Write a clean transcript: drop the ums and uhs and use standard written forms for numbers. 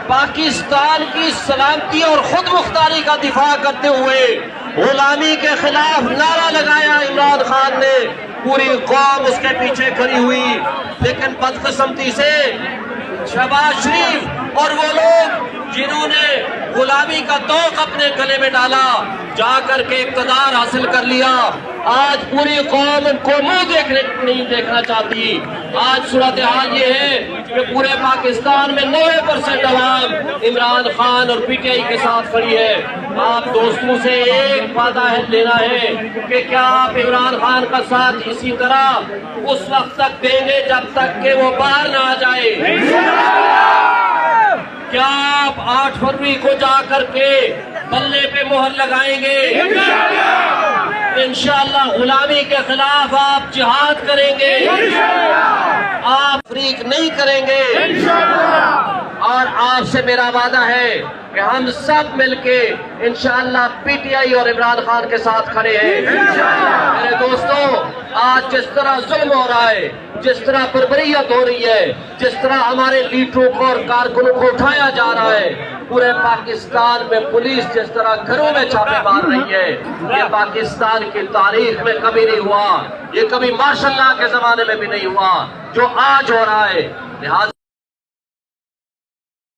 پاکستان کی سلامتی اور خود مختاری کا دفاع کرتے ہوئے غلامی کے خلاف نعرہ لگایا عمران خان نے، پوری قوم اس کے پیچھے کھڑی ہوئی، لیکن بدقسمتی سے شہباز شریف اور وہ لوگ جنہوں نے غلامی کا طوق اپنے گلے میں ڈالا، جا کر کے اقتدار حاصل کر لیا، آج پوری قوم ان کو منہ نہیں دیکھنا چاہتی۔ آج صورتحال یہ ہے کہ پورے پاکستان میں 90% عوام عمران خان اور پی ٹی آئی کے ساتھ کھڑی ہے۔ آپ دوستوں سے ایک وعدہ لینا ہے کہ کیا آپ عمران خان کا ساتھ اسی طرح اس وقت تک دیں گے جب تک کہ وہ باہر نہ آ جائے؟ کیا آپ 8 فروری کو جا کر کے بلے پہ مہر لگائیں گے؟ انشاءاللہ غلامی کے خلاف آپ جہاد کریں گے، آپ فریق نہیں کریں گے، اور آپ سے میرا وعدہ ہے کہ ہم سب مل کے انشاءاللہ پی ٹی آئی اور عمران خان کے ساتھ کھڑے ہیں۔ میرے دوستو، آج جس طرح ظلم ہو رہا ہے، جس طرح بربریت ہو رہی ہے، جس طرح ہمارے لیڈروں کو اور کارکنوں کو اٹھایا جا رہا ہے، پورے پاکستان میں پولیس جس طرح گھروں میں چھاپے مار رہی ہے، یہ پاکستان کی تاریخ میں کبھی نہیں ہوا، یہ کبھی ماشاء اللہ کے زمانے میں بھی نہیں ہوا جو آج ہو رہا ہے۔ لہٰذا